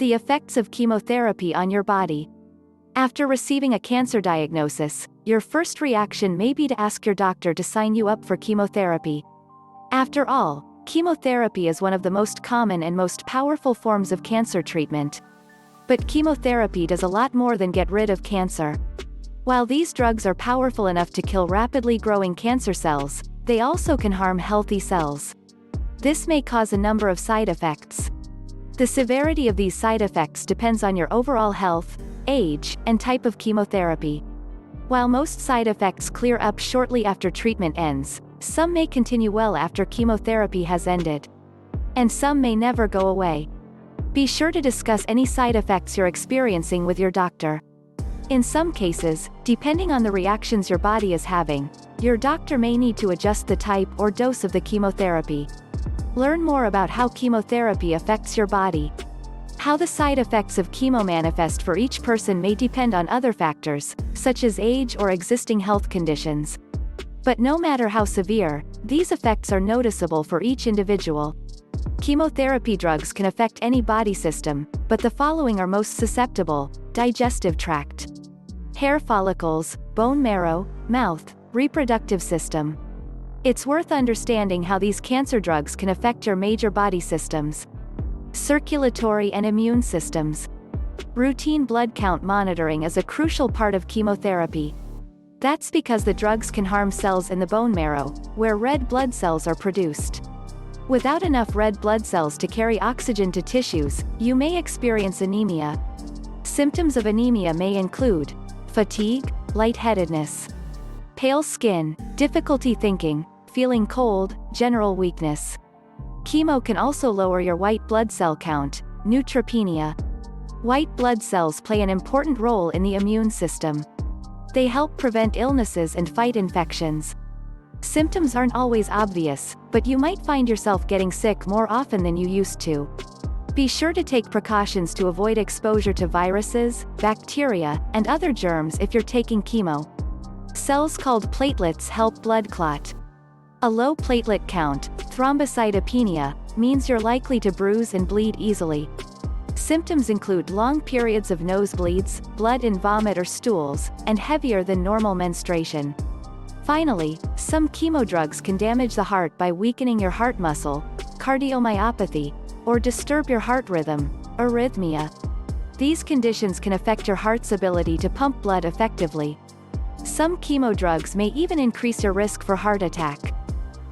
The effects of chemotherapy on your body. After receiving a cancer diagnosis, your first reaction may be to ask your doctor to sign you up for chemotherapy. After all, chemotherapy is one of the most common and most powerful forms of cancer treatment. But chemotherapy does a lot more than get rid of cancer. While these drugs are powerful enough to kill rapidly growing cancer cells, they also can harm healthy cells. This may cause a number of side effects. The severity of these side effects depends on your overall health, age, and type of chemotherapy. While most side effects clear up shortly after treatment ends, some may continue well after chemotherapy has ended. And some may never go away. Be sure to discuss any side effects you're experiencing with your doctor. In some cases, depending on the reactions your body is having, your doctor may need to adjust the type or dose of the chemotherapy. Learn more about how chemotherapy affects your body. How the side effects of chemo manifest for each person may depend on other factors, such as age or existing health conditions. But no matter how severe, these effects are noticeable for each individual. Chemotherapy drugs can affect any body system, but the following are most susceptible: digestive tract, hair follicles, bone marrow, mouth, reproductive system. It's worth understanding how these cancer drugs can affect your major body systems. Circulatory and immune systems. Routine blood count monitoring is a crucial part of chemotherapy. That's because the drugs can harm cells in the bone marrow, where red blood cells are produced. Without enough red blood cells to carry oxygen to tissues, you may experience anemia. Symptoms of anemia may include fatigue, lightheadedness, pale skin, difficulty thinking, feeling cold, general weakness. Chemo can also lower your white blood cell count, neutropenia. White blood cells play an important role in the immune system. They help prevent illnesses and fight infections. Symptoms aren't always obvious, but you might find yourself getting sick more often than you used to. Be sure to take precautions to avoid exposure to viruses, bacteria, and other germs if you're taking chemo. Cells called platelets help blood clot. A low platelet count, thrombocytopenia, means you're likely to bruise and bleed easily. Symptoms include long periods of nosebleeds, blood in vomit or stools, and heavier than normal menstruation. Finally, some chemo drugs can damage the heart by weakening your heart muscle, cardiomyopathy, or disturb your heart rhythm, arrhythmia. These conditions can affect your heart's ability to pump blood effectively. Some chemo drugs may even increase your risk for heart attack.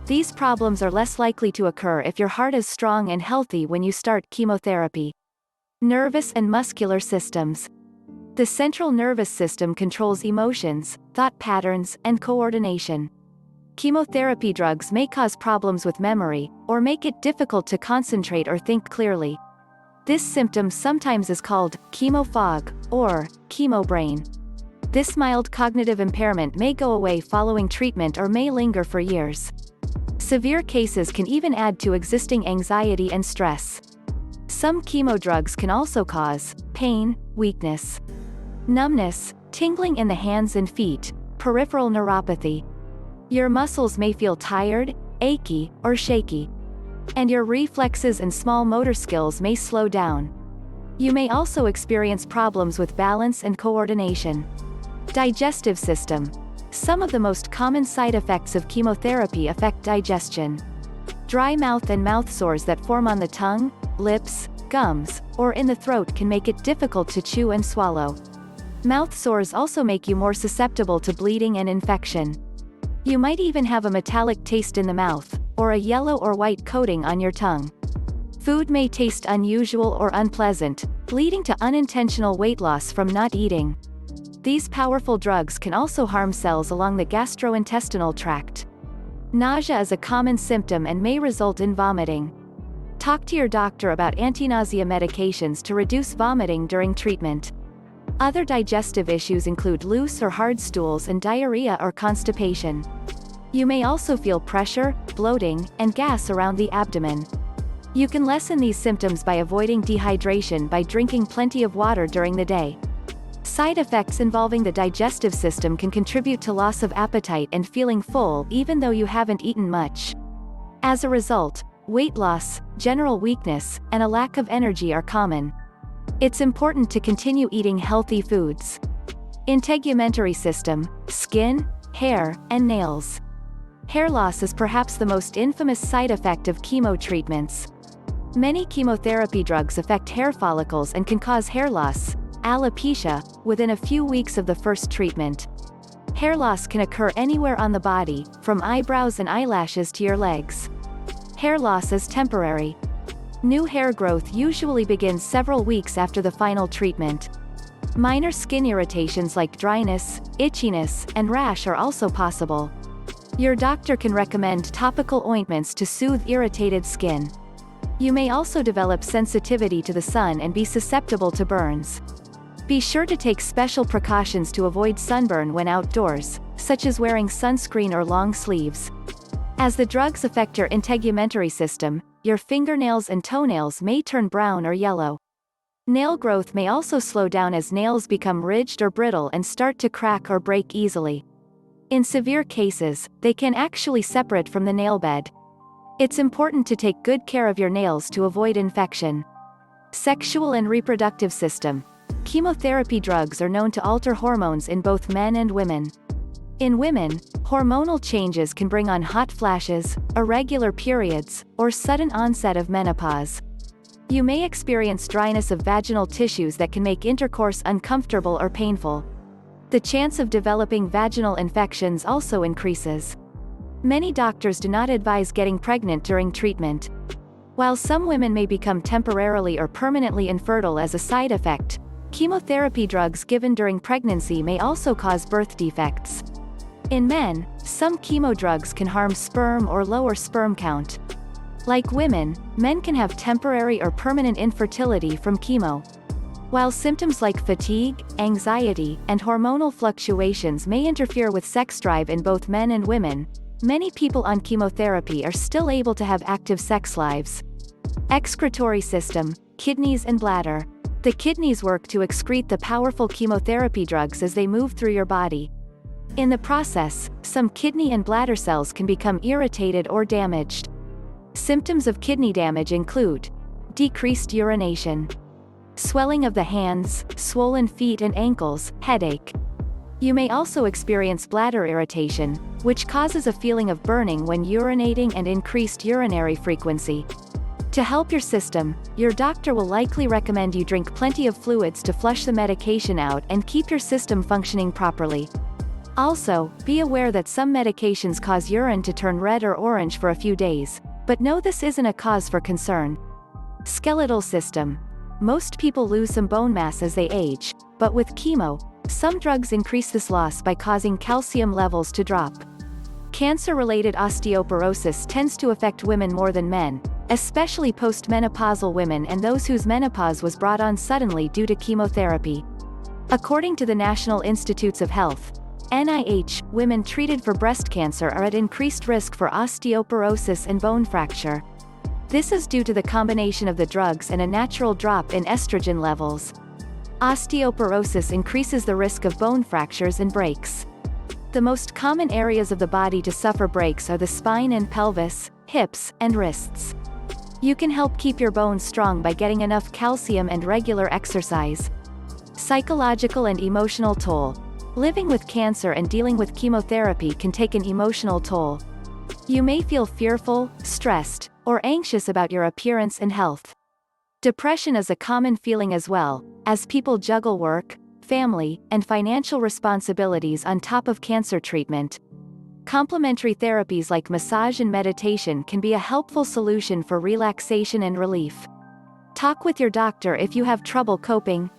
These problems are less likely to occur if your heart is strong and healthy when you start chemotherapy. Nervous and muscular systems. The central nervous system controls emotions, thought patterns, and coordination. Chemotherapy drugs may cause problems with memory, or make it difficult to concentrate or think clearly. This symptom sometimes is called chemo fog, or chemo brain. This mild cognitive impairment may go away following treatment or may linger for years. Severe cases can even add to existing anxiety and stress. Some chemo drugs can also cause pain, weakness, numbness, tingling in the hands and feet, peripheral neuropathy. Your muscles may feel tired, achy, or shaky. And your reflexes and small motor skills may slow down. You may also experience problems with balance and coordination. Digestive system. Some of the most common side effects of chemotherapy affect digestion. Dry mouth and mouth sores that form on the tongue, lips, gums, or in the throat can make it difficult to chew and swallow. Mouth sores also make you more susceptible to bleeding and infection. You might even have a metallic taste in the mouth, or a yellow or white coating on your tongue. Food may taste unusual or unpleasant, leading to unintentional weight loss from not eating. These powerful drugs can also harm cells along the gastrointestinal tract. Nausea is a common symptom and may result in vomiting. Talk to your doctor about anti-nausea medications to reduce vomiting during treatment. Other digestive issues include loose or hard stools and diarrhea or constipation. You may also feel pressure, bloating, and gas around the abdomen. You can lessen these symptoms by avoiding dehydration by drinking plenty of water during the day. Side effects involving the digestive system can contribute to loss of appetite and feeling full even though you haven't eaten much. As a result, weight loss, general weakness, and a lack of energy are common. It's important to continue eating healthy foods. Integumentary system, skin, hair, and nails. Hair loss is perhaps the most infamous side effect of chemo treatments. Many chemotherapy drugs affect hair follicles and can cause hair loss, alopecia, within a few weeks of the first treatment. Hair loss can occur anywhere on the body, from eyebrows and eyelashes to your legs. Hair loss is temporary. New hair growth usually begins several weeks after the final treatment. Minor skin irritations like dryness, itchiness, and rash are also possible. Your doctor can recommend topical ointments to soothe irritated skin. You may also develop sensitivity to the sun and be susceptible to burns. Be sure to take special precautions to avoid sunburn when outdoors, such as wearing sunscreen or long sleeves. As the drugs affect your integumentary system, your fingernails and toenails may turn brown or yellow. Nail growth may also slow down as nails become ridged or brittle and start to crack or break easily. In severe cases, they can actually separate from the nail bed. It's important to take good care of your nails to avoid infection. Sexual and reproductive system. Chemotherapy drugs are known to alter hormones in both men and women. In women, hormonal changes can bring on hot flashes, irregular periods, or sudden onset of menopause. You may experience dryness of vaginal tissues that can make intercourse uncomfortable or painful. The chance of developing vaginal infections also increases. Many doctors do not advise getting pregnant during treatment. While some women may become temporarily or permanently infertile as a side effect, chemotherapy drugs given during pregnancy may also cause birth defects. In men, some chemo drugs can harm sperm or lower sperm count. Like women, men can have temporary or permanent infertility from chemo. While symptoms like fatigue, anxiety, and hormonal fluctuations may interfere with sex drive in both men and women, many people on chemotherapy are still able to have active sex lives. Excretory system, kidneys and bladder. The kidneys work to excrete the powerful chemotherapy drugs as they move through your body. In the process, some kidney and bladder cells can become irritated or damaged. Symptoms of kidney damage include decreased urination, swelling of the hands, swollen feet and ankles, headache. You may also experience bladder irritation, which causes a feeling of burning when urinating and increased urinary frequency. To help your system, your doctor will likely recommend you drink plenty of fluids to flush the medication out and keep your system functioning properly. Also, be aware that some medications cause urine to turn red or orange for a few days, but know this isn't a cause for concern. Skeletal system. Most people lose some bone mass as they age, but with chemo, some drugs increase this loss by causing calcium levels to drop. Cancer-related osteoporosis tends to affect women more than men, especially postmenopausal women and those whose menopause was brought on suddenly due to chemotherapy. According to the National Institutes of Health, NIH, women treated for breast cancer are at increased risk for osteoporosis and bone fracture. This is due to the combination of the drugs and a natural drop in estrogen levels. Osteoporosis increases the risk of bone fractures and breaks. The most common areas of the body to suffer breaks are the spine and pelvis, hips, and wrists. You can help keep your bones strong by getting enough calcium and regular exercise. Psychological and emotional toll. Living with cancer and dealing with chemotherapy can take an emotional toll. You may feel fearful, stressed, or anxious about your appearance and health. Depression is a common feeling as well, as people juggle work, family, and financial responsibilities on top of cancer treatment. Complementary therapies like massage and meditation can be a helpful solution for relaxation and relief. Talk with your doctor if you have trouble coping.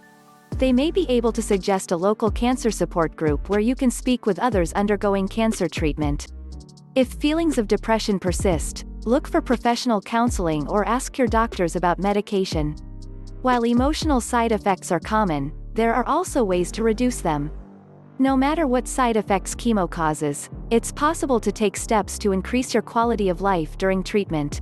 They may be able to suggest a local cancer support group where you can speak with others undergoing cancer treatment. If feelings of depression persist, look for professional counseling or ask your doctors about medication. While emotional side effects are common, there are also ways to reduce them. No matter what side effects chemo causes, it's possible to take steps to increase your quality of life during treatment.